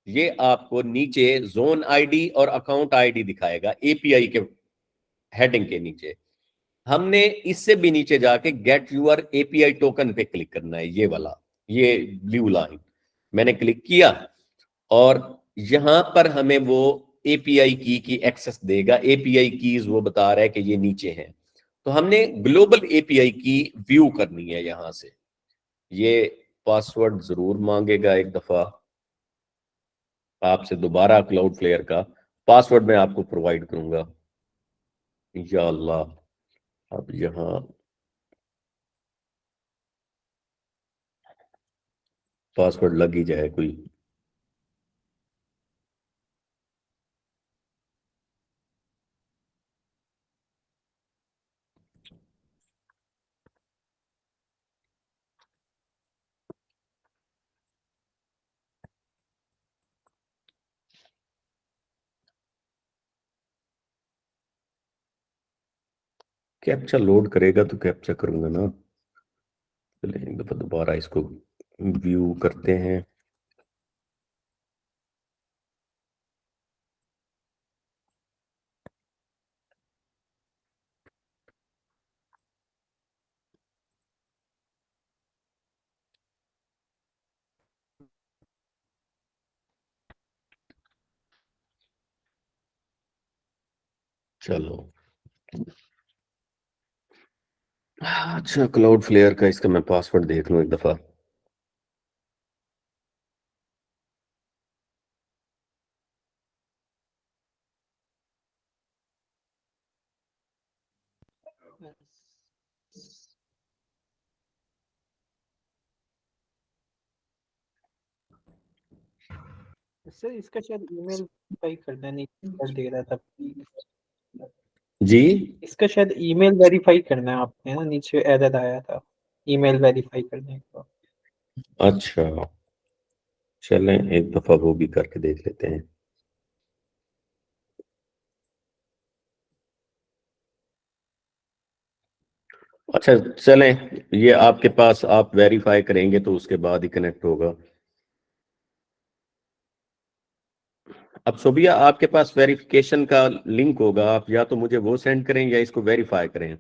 ये आपको नीचे जोन आईडी और अकाउंट आईडी दिखाएगा एपीआई के हेडिंग के नीचे। हमने इससे भी नीचे जाके गेट यूर एपीआई टोकन पे क्लिक करना है, ये वाला, ये ब्लू लाइन मैंने क्लिक किया और यहां पर हमें वो एपीआई की एक्सेस देगा। एपीआई कीज वो बता रहा है कि ये नीचे है, तो हमने ग्लोबल एपीआई की व्यू करनी है यहां से। ये पासवर्ड जरूर मांगेगा एक दफा आपसे दोबारा, क्लाउड फ्लेयर का पासवर्ड मैं आपको प्रोवाइड करूंगा या अल्लाह। अब यहाँ पासवर्ड लग ही जाए कोई। कैप्चा लोड करेगा तो कैप्चा करूंगा ना। चलिए एक दफा दोबारा इसको व्यू करते हैं। चलो, अच्छा क्लाउड फ्लेयर का इसका मैं पासवर्ड देख लूं एक दफा। सर इसका शायद ईमेल वेरीफाई करना नहीं कर दे रहा था। जी, इसका शायद ईमेल वेरीफाई करना है आपने, ना नीचे एरर आया था ईमेल वेरीफाई करने का। अच्छा चलें एक दफा वो भी करके देख लेते हैं। अच्छा चलें, ये आपके पास आप वेरीफाई करेंगे तो उसके बाद ही कनेक्ट होगा। अब सोबिया आपके पास वेरिफिकेशन का लिंक होगा, आप या तो मुझे वो सेंड करें या इसको वेरीफाई करें।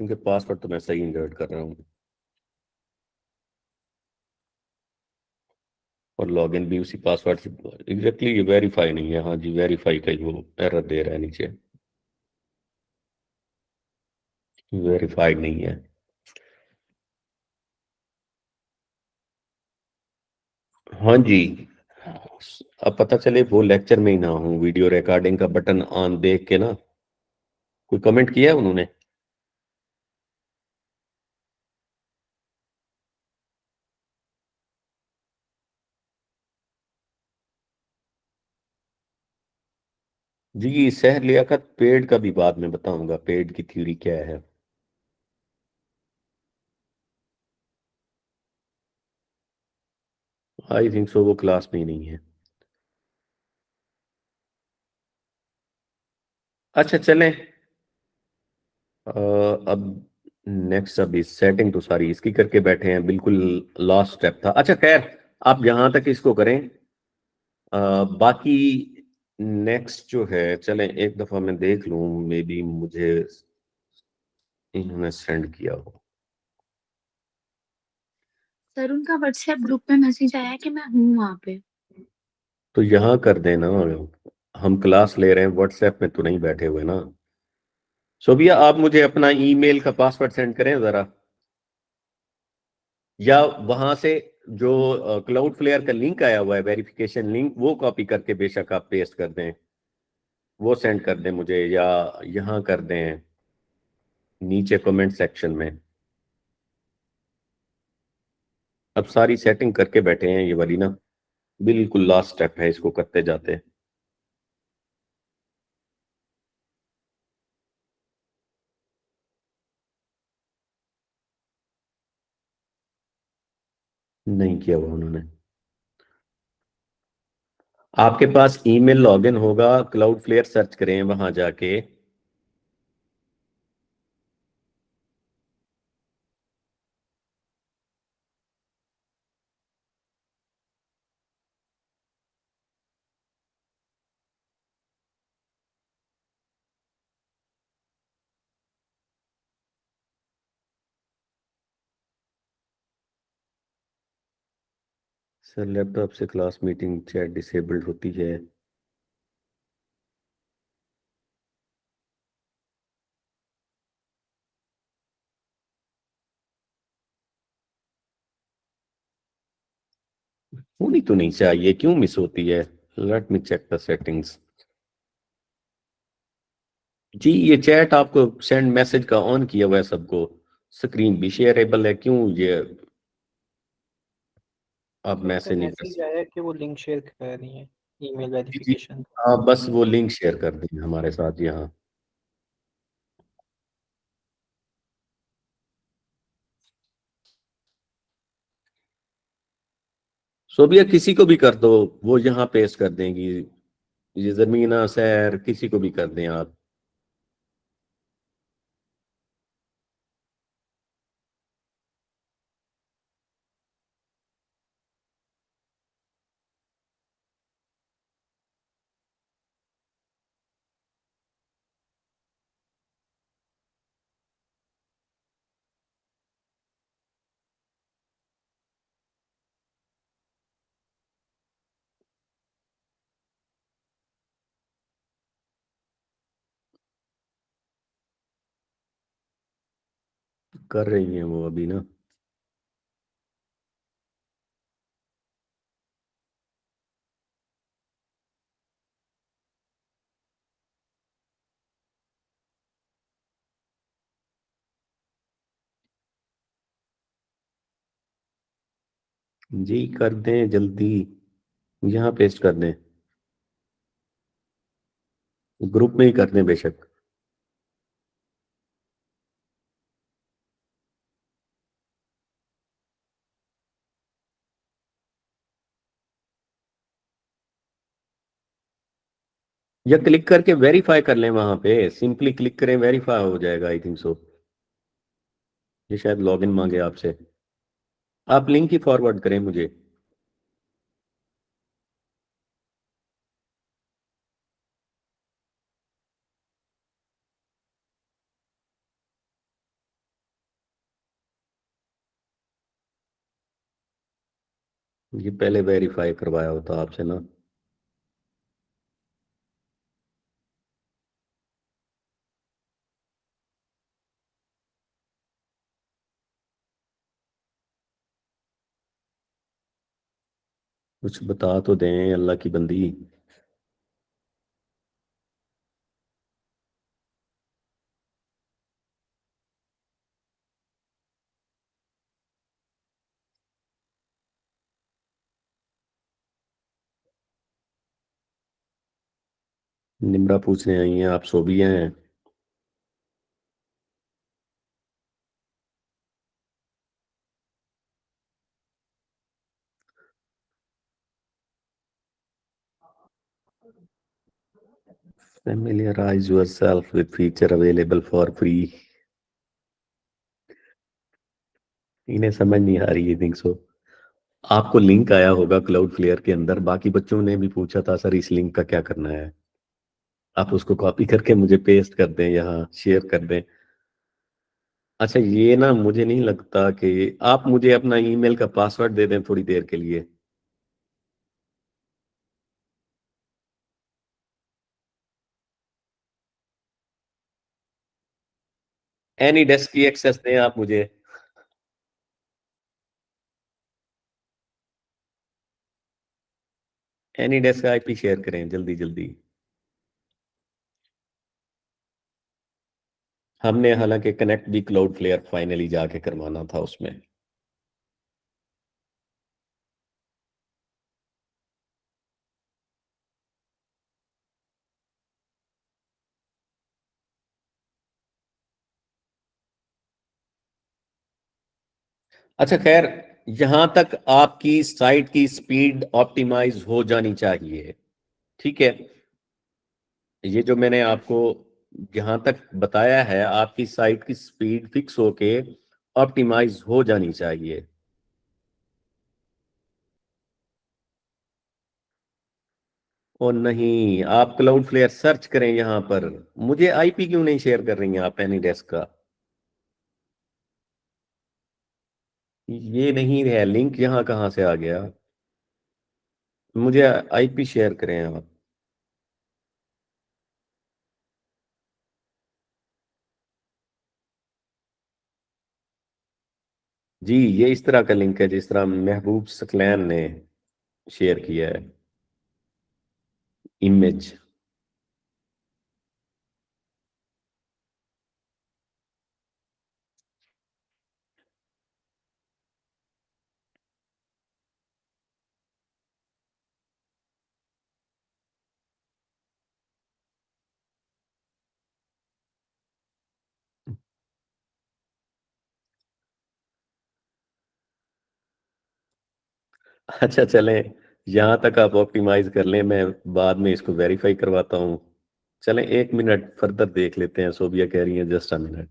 क्योंकि पासवर्ड तो मैं सही इंसर्ट कर रहा हूँ और लॉगिन भी उसी पासवर्ड से। एग्जैक्टली ये वेरीफाई नहीं है। हाँ जी, वेरीफाई का ही वो एरर दे रहा है नीचे, वेरीफाइड नहीं है। हाँ जी, अब पता चले वो लेक्चर में ही ना हूँ, वीडियो रिकॉर्डिंग का बटन ऑन देख के ना कोई कमेंट किया है उन्होंने। जी सहर लियाकत, पेड का भी बाद में बताऊंगा, पेड की थ्योरी क्या है। आई थिंक सो वो क्लास में ही नहीं है। अच्छा चलें, अब नेक्स्ट, अभी सेटिंग तो सारी इसकी करके बैठे हैं, बिल्कुल लास्ट स्टेप था। अच्छा खैर, आप जहां तक इसको करें, बाकी नेक्स्ट जो है, चलें एक दफा मैं देख लूं, मे बी मुझे इन्होंने सेंड किया हो। सर उनका व्हाट्सएप ग्रुप में मैसेज आया है कि मैं हूँ वहाँ पे। तो यहाँ कर देना, हम क्लास ले रहे हैं, व्हाट्सएप में तो नहीं बैठे हुए ना। सोबिया, आप मुझे अपना ईमेल का पासवर्ड सेंड करें जरा, या वहां से जो क्लाउड फ्लेयर का लिंक आया हुआ है, वेरिफिकेशन लिंक, वो कॉपी करके बेशक आप पेस्ट कर दें, वो सेंड कर दें मुझे, या यहाँ कर दें नीचे कमेंट सेक्शन में। अब सारी सेटिंग करके बैठे हैं ये वाली ना, बिल्कुल लास्ट स्टेप है, इसको करते जाते हैं। नहीं किया हुआ उन्होंने। आपके पास ईमेल लॉगिन होगा, क्लाउड फ्लेयर सर्च करें वहां जाके। सर लैपटॉप से क्लास मीटिंग चैट डिसेबल्ड होती है। होनी तो नहीं चाहिए, क्यों मिस होती है? Let me check the settings. जी, ये चैट आपको सेंड मैसेज का ऑन किया हुआ है सबको, स्क्रीन भी शेयरेबल है, क्यों ये आप तो उसमें मैसेज नहीं कर मैसेज सकते? आया कि वो लिंक शेयर कर रही है ईमेल जी जी, वेरिफिकेशन। आप बस वो लिंक शेयर कर दें हमारे साथ यहाँ। सोबिया, किसी को भी कर दो, वो यहाँ पेस्ट कर देंगी। ये जमीना सैर, किसी को भी कर दें आप। कर रही हैं वो अभी ना। जी कर दें जल्दी, यहाँ पेस्ट कर दें, ग्रुप में ही कर दें बेशक। या क्लिक करके वेरीफाई कर लें, वहां पे सिंपली क्लिक करें, वेरीफाई हो जाएगा, आई थिंक सो। ये शायद लॉगिन मांगे आपसे, आप लिंक ही फॉरवर्ड करें मुझे। ये पहले वेरीफाई करवाया होता आपसे ना। कुछ बता तो दें अल्लाह की बंदी। निम्रा पूछने आई हैं, आप सो भी हैं? Familiarize yourself with feature available for free। इन्हें समझ नहीं आ रही, आई थिंक सो। आपको लिंक आया होगा क्लाउड फ्लेयर के अंदर, बाकी बच्चों ने भी पूछा था सर इस लिंक का क्या करना है। आप उसको कॉपी करके मुझे पेस्ट कर दें, यहाँ शेयर कर दें। अच्छा ये ना मुझे नहीं लगता कि आप मुझे अपना ईमेल का पासवर्ड दे दें थोड़ी देर के लिए। एनी डेस्क की एक्सेस दें आप मुझे। एनी डेस्क आईपी शेयर करें जल्दी जल्दी। हमने हालांकि कनेक्ट भी क्लाउड फ्लेयर फाइनली जाके करवाना था उसमें। अच्छा खैर, यहां तक आपकी साइट की स्पीड ऑप्टिमाइज हो जानी चाहिए, ठीक है। ये जो मैंने आपको जहां तक बताया है, आपकी साइट की स्पीड फिक्स होके ऑप्टिमाइज हो जानी चाहिए। और नहीं, आप क्लाउड फ्लेयर सर्च करें यहां पर। मुझे आईपी क्यों नहीं शेयर कर रही हैं आप एनी डेस्क का? ये नहीं है लिंक, यहाँ कहाँ से आ गया? मुझे आईपी शेयर करें आप। जी, ये इस तरह का लिंक है जिस तरह महबूब सकलैन ने शेयर किया है, इमेज। अच्छा चलें, यहाँ तक आप ऑप्टिमाइज कर लें, मैं बाद में इसको वेरीफाई करवाता हूँ। चलें 1 मिनट फर्दर देख लेते हैं। सोबिया कह रही है जस्ट अ मिनट।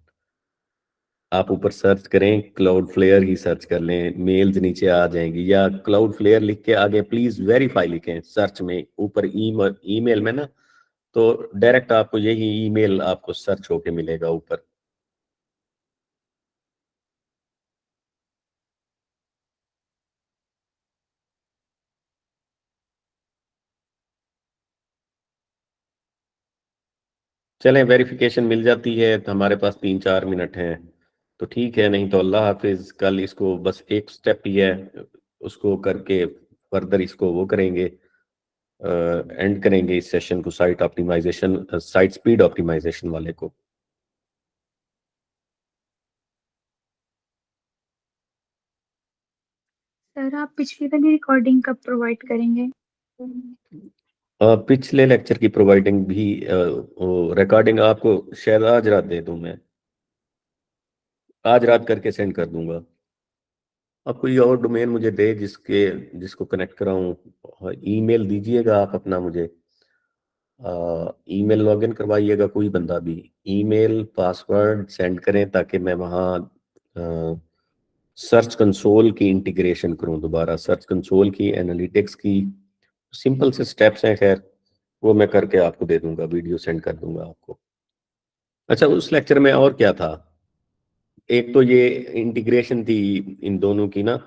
आप ऊपर सर्च करें, क्लाउड फ्लेयर ही सर्च कर लें, मेल्स नीचे आ जाएंगी, या क्लाउड फ्लेयर लिख के आगे प्लीज वेरीफाई लिखें सर्च में ऊपर। ईमेल में ना, तो डायरेक्ट आपको यही ईमेल आपको सर्च होके मिलेगा ऊपर। चलें, वेरिफिकेशन मिल जाती है तो हमारे पास 3-4 मिनट हैं, तो ठीक है। नहीं तो अल्लाह हाफिज, कल इसको बस एक स्टेप ही है, उसको करके फर्दर इसको वो करेंगे, एंड करेंगे इस सेशन को, site optimisation, site speed optimisation वाले को। सर आप पिछली वाली रिकॉर्डिंग कब प्रोवाइड करेंगे? पिछले लेक्चर की प्रोवाइडिंग भी, रिकॉर्डिंग आपको शायद आज रात दे दूं मैं, आज रात करके सेंड कर दूंगा। आप कोई और डोमेन मुझे दे जिसको कनेक्ट कराऊं। ईमेल दीजिएगा आप अपना मुझे, ईमेल लॉगिन करवाइएगा कोई बंदा भी। ईमेल पासवर्ड सेंड करें ताकि मैं वहाँ सर्च कंसोल की इंटीग्रेशन करूं, दोबारा सर्च कंसोल की, एनालिटिक्स की। सिंपल से स्टेप्स हैं खैर, वो मैं करके आपको दे दूंगा, वीडियो सेंड कर दूंगा आपको। अच्छा, उस लेक्चर में और क्या था? एक तो ये इंटीग्रेशन थी इन दोनों की ना,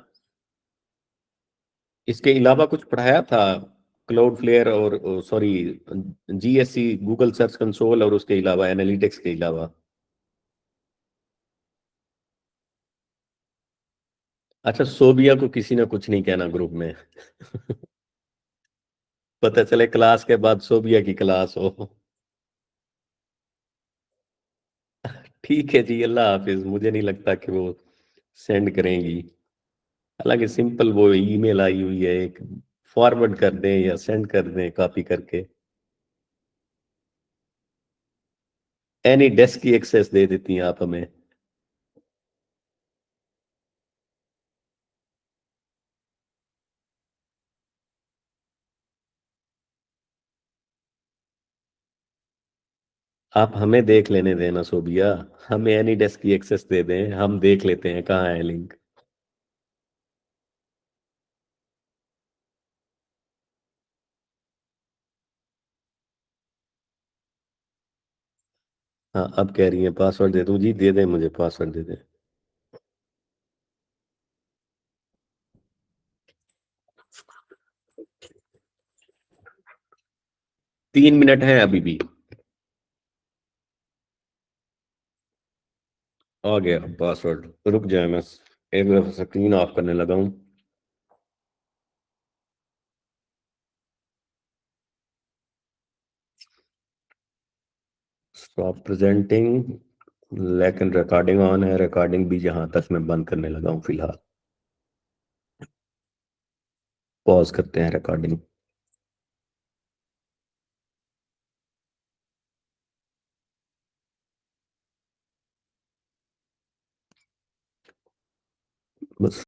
इसके अलावा कुछ पढ़ाया था? क्लाउड फ्लेयर और sorry, GSC Google search console, और उसके अलावा एनालिटिक्स के अलावा। अच्छा, सोबिया को किसी ने कुछ नहीं कहना ग्रुप में। पता चले क्लास के बाद सोबिया की क्लास हो। ठीक है जी, अल्लाह हाफिज। मुझे नहीं लगता कि वो सेंड करेंगी, हालांकि सिंपल वो ईमेल आई हुई है एक, फॉरवर्ड कर दें या सेंड कर दें कॉपी करके। एनी डेस्क की एक्सेस दे देती हैं आप हमें। आप हमें देख लेने देना सोबिया, हमें एनी डेस्क की एक्सेस दे दें, हम देख लेते हैं कहाँ है लिंक। हाँ अब कह रही है पासवर्ड दे दूं जी, दे दे मुझे पासवर्ड दे दे। तीन मिनट है अभी भी। आ गया पासवर्ड, रुक जाए मैं एक दफा स्क्रीन ऑफ करने लगा हूँ। स्टॉप प्रेजेंटिंग, लेकिन रिकॉर्डिंग ऑन है, रिकॉर्डिंग भी जहां तक मैं बंद करने लगा हूँ फिलहाल। पॉज करते हैं रिकॉर्डिंग। बस